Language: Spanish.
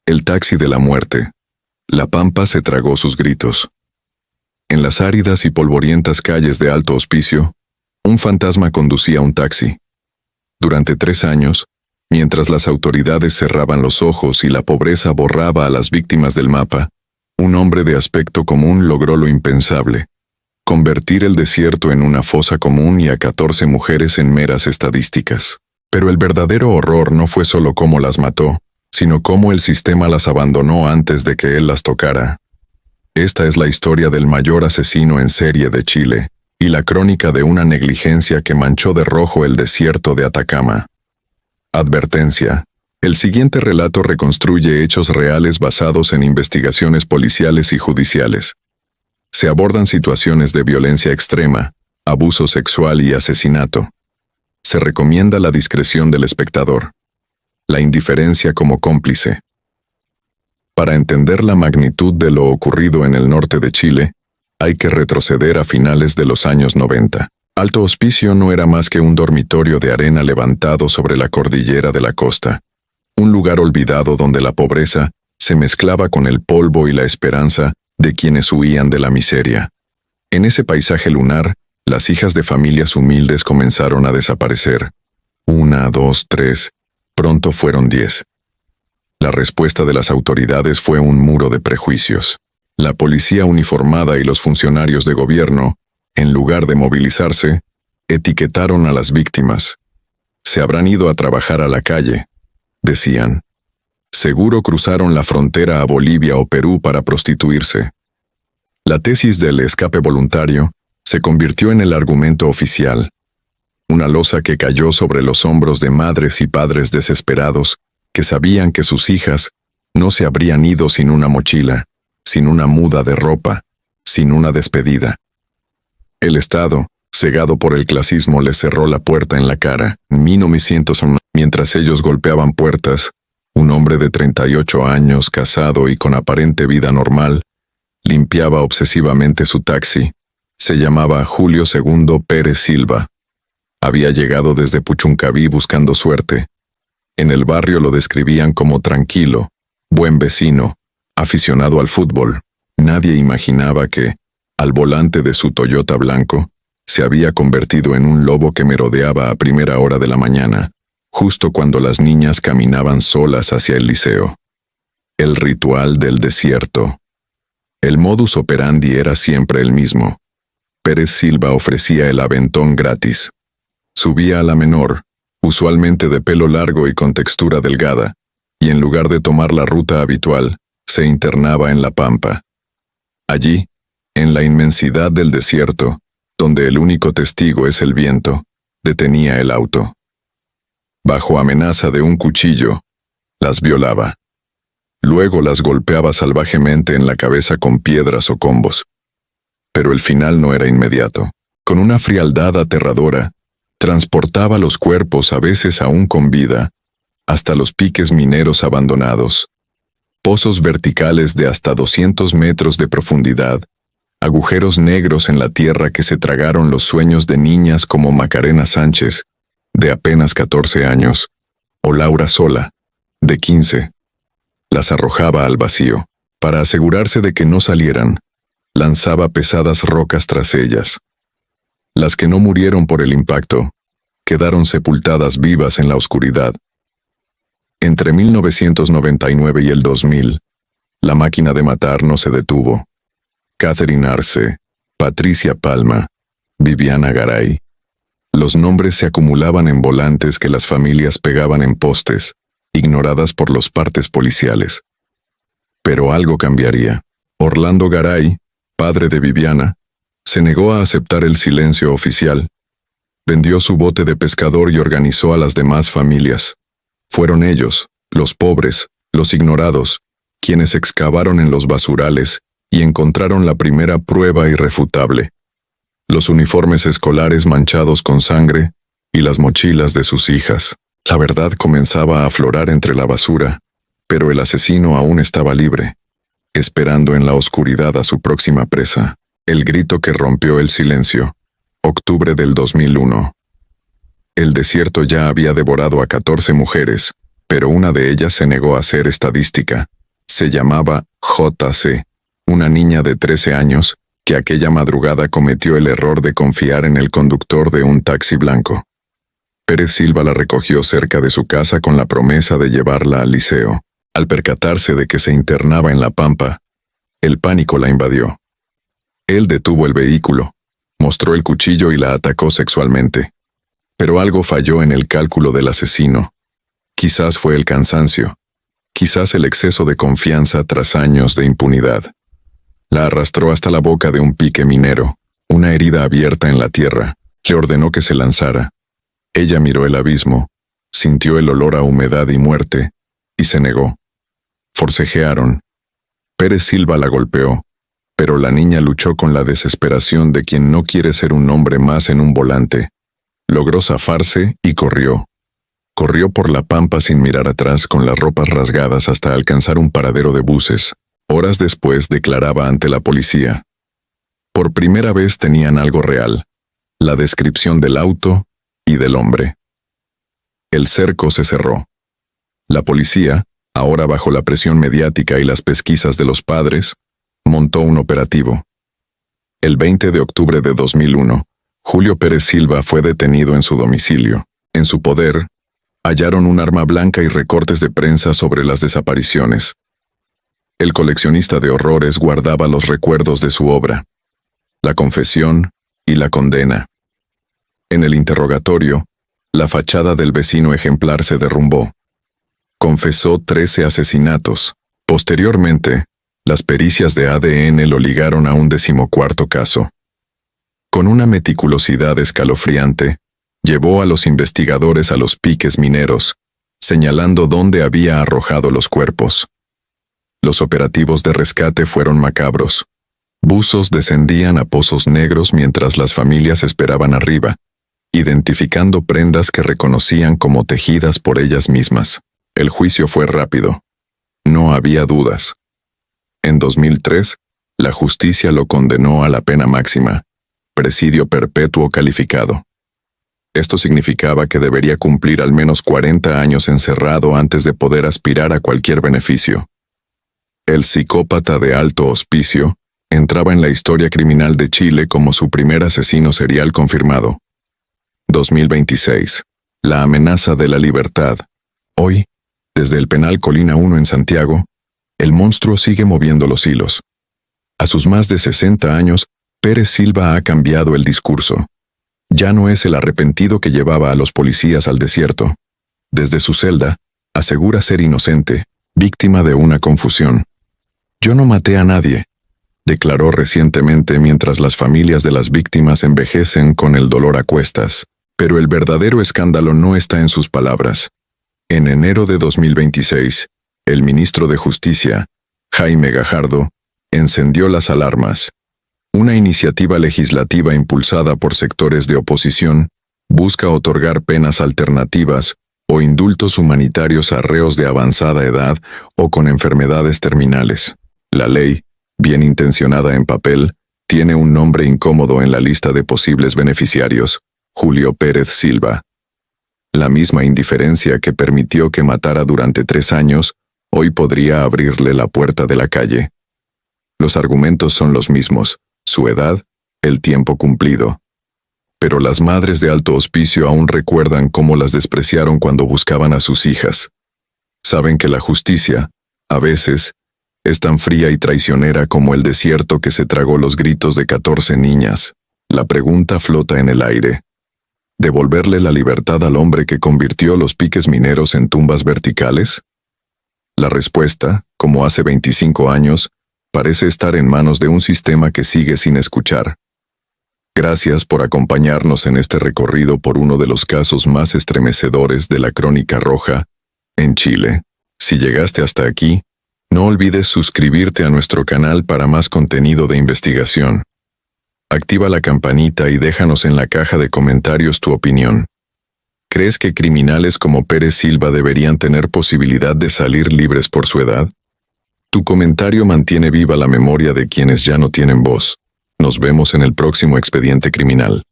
El taxi de la muerte. La pampa se tragó sus gritos. En las áridas y polvorientas calles de Alto Hospicio, un fantasma conducía un taxi. Durante 3 años, mientras las autoridades cerraban los ojos y la pobreza borraba a las víctimas del mapa, un hombre de aspecto común logró lo impensable: convertir el desierto en una fosa común y a 14 mujeres en meras estadísticas. Pero el verdadero horror no fue solo cómo las mató, sino cómo el sistema las abandonó antes de que él las tocara. Esta es la historia del mayor asesino en serie de Chile, y la crónica de una negligencia que manchó de rojo el desierto de Atacama. Advertencia: el siguiente relato reconstruye hechos reales basados en investigaciones policiales y judiciales. Se abordan situaciones de violencia extrema, abuso sexual y asesinato. Se recomienda la discreción del espectador. La indiferencia como cómplice. Para entender la magnitud de lo ocurrido en el norte de Chile, hay que retroceder a finales de los años 90. Alto Hospicio no era más que un dormitorio de arena levantado sobre la cordillera de la costa, un lugar olvidado donde la pobreza se mezclaba con el polvo y la esperanza de quienes huían de la miseria. En ese paisaje lunar, las hijas de familias humildes comenzaron a desaparecer. 1, 2, 3, pronto fueron 10. La respuesta de las autoridades fue un muro de prejuicios. La policía uniformada y los funcionarios de gobierno, en lugar de movilizarse, etiquetaron a las víctimas. Se habrán ido a trabajar a la calle, decían. Seguro cruzaron la frontera a Bolivia o Perú para prostituirse. La tesis del escape voluntario se convirtió en el argumento oficial. Una losa que cayó sobre los hombros de madres y padres desesperados que sabían que sus hijas no se habrían ido sin una mochila, sin una muda de ropa, sin una despedida. El Estado, cegado por el clasismo, les cerró la puerta en la cara. En 1900, mientras ellos golpeaban puertas, un hombre de 38 años, casado y con aparente vida normal, limpiaba obsesivamente su taxi. Se llamaba Julio II Pérez Silva. Había llegado desde Puchuncaví buscando suerte. En el barrio lo describían como tranquilo, buen vecino, aficionado al fútbol. Nadie imaginaba que, al volante de su Toyota blanco, se había convertido en un lobo que merodeaba a primera hora de la mañana, justo cuando las niñas caminaban solas hacia el liceo. El ritual del desierto. El modus operandi era siempre el mismo. Pérez Silva ofrecía el aventón gratis. Subía a la menor, usualmente de pelo largo y con textura delgada, y en lugar de tomar la ruta habitual, se internaba en la pampa. Allí, en la inmensidad del desierto, donde el único testigo es el viento, detenía el auto. Bajo amenaza de un cuchillo, las violaba. Luego las golpeaba salvajemente en la cabeza con piedras o combos. Pero el final no era inmediato. Con una frialdad aterradora, transportaba los cuerpos, a veces aún con vida, hasta los piques mineros abandonados. Pozos verticales de hasta 200 metros de profundidad, agujeros negros en la tierra que se tragaron los sueños de niñas como Macarena Sánchez, de apenas 14 años, o Laura Sola, de 15. Las arrojaba al vacío. Para asegurarse de que no salieran, lanzaba pesadas rocas tras ellas. Las que no murieron por el impacto, quedaron sepultadas vivas en la oscuridad. Entre 1999 y el 2000, la máquina de matar no se detuvo. Catherine Arce, Patricia Palma, Viviana Garay. Los nombres se acumulaban en volantes que las familias pegaban en postes, ignoradas por los partes policiales. Pero algo cambiaría. Orlando Garay, padre de Viviana, se negó a aceptar el silencio oficial. Vendió su bote de pescador y organizó a las demás familias. Fueron ellos, los pobres, los ignorados, quienes excavaron en los basurales y encontraron la primera prueba irrefutable: los uniformes escolares manchados con sangre y las mochilas de sus hijas. La verdad comenzaba a aflorar entre la basura, pero el asesino aún estaba libre, esperando en la oscuridad a su próxima presa. El grito que rompió el silencio. Octubre del 2001. El desierto ya había devorado a 14 mujeres, pero una de ellas se negó a ser estadística. Se llamaba JC, una niña de 13 años, que aquella madrugada cometió el error de confiar en el conductor de un taxi blanco. Pérez Silva la recogió cerca de su casa con la promesa de llevarla al liceo. Al percatarse de que se internaba en La Pampa, el pánico la invadió. Él detuvo el vehículo, mostró el cuchillo y la atacó sexualmente. Pero algo falló en el cálculo del asesino. Quizás fue el cansancio, quizás el exceso de confianza tras años de impunidad. La arrastró hasta la boca de un pique minero, una herida abierta en la tierra. Le ordenó que se lanzara. Ella miró el abismo, sintió el olor a humedad y muerte, y se negó. Forcejearon. Pérez Silva la golpeó, pero la niña luchó con la desesperación de quien no quiere ser un hombre más en un volante. Logró zafarse y corrió. Corrió por La Pampa sin mirar atrás, con las ropas rasgadas, hasta alcanzar un paradero de buses. Horas después declaraba ante la policía. Por primera vez tenían algo real, la descripción del auto y del hombre. El cerco se cerró. La policía, ahora bajo la presión mediática y las pesquisas de los padres, montó un operativo. El 20 de octubre de 2001, Julio Pérez Silva fue detenido en su domicilio. En su poder, hallaron un arma blanca y recortes de prensa sobre las desapariciones. El coleccionista de horrores guardaba los recuerdos de su obra, la confesión y la condena. En el interrogatorio, la fachada del vecino ejemplar se derrumbó. Confesó 13 asesinatos. Posteriormente, las pericias de ADN lo ligaron a un 14º caso. Con una meticulosidad escalofriante, llevó a los investigadores a los piques mineros, señalando dónde había arrojado los cuerpos. Los operativos de rescate fueron macabros. Buzos descendían a pozos negros mientras las familias esperaban arriba, identificando prendas que reconocían como tejidas por ellas mismas. El juicio fue rápido. No había dudas. En 2003, la justicia lo condenó a la pena máxima, presidio perpetuo calificado. Esto significaba que debería cumplir al menos 40 años encerrado antes de poder aspirar a cualquier beneficio. El psicópata de alto hospicio entraba en la historia criminal de Chile como su primer asesino serial confirmado. 2026. La amenaza de la libertad. Hoy, desde el penal Colina 1 en Santiago, el monstruo sigue moviendo los hilos. A sus más de 60 años, Pérez Silva ha cambiado el discurso. Ya no es el arrepentido que llevaba a los policías al desierto. Desde su celda, asegura ser inocente, víctima de una confusión. «Yo no maté a nadie», declaró recientemente mientras las familias de las víctimas envejecen con el dolor a cuestas. Pero el verdadero escándalo no está en sus palabras. En enero de 2026, el ministro de Justicia, Jaime Gajardo, encendió las alarmas. Una iniciativa legislativa impulsada por sectores de oposición busca otorgar penas alternativas o indultos humanitarios a reos de avanzada edad o con enfermedades terminales. La ley, bien intencionada en papel, tiene un nombre incómodo en la lista de posibles beneficiarios: Julio Pérez Silva. La misma indiferencia que permitió que matara durante 3 años, hoy podría abrirle la puerta de la calle. Los argumentos son los mismos: su edad, el tiempo cumplido. Pero las madres de alto hospicio aún recuerdan cómo las despreciaron cuando buscaban a sus hijas. Saben que la justicia, a veces, es tan fría y traicionera como el desierto que se tragó los gritos de 14 niñas. La pregunta flota en el aire: ¿devolverle la libertad al hombre que convirtió los piques mineros en tumbas verticales? La respuesta, como hace 25 años, parece estar en manos de un sistema que sigue sin escuchar. Gracias por acompañarnos en este recorrido por uno de los casos más estremecedores de la Crónica Roja en Chile. Si llegaste hasta aquí, no olvides suscribirte a nuestro canal para más contenido de investigación. Activa la campanita y déjanos en la caja de comentarios tu opinión. ¿Crees que criminales como Pérez Silva deberían tener posibilidad de salir libres por su edad? Tu comentario mantiene viva la memoria de quienes ya no tienen voz. Nos vemos en el próximo expediente criminal.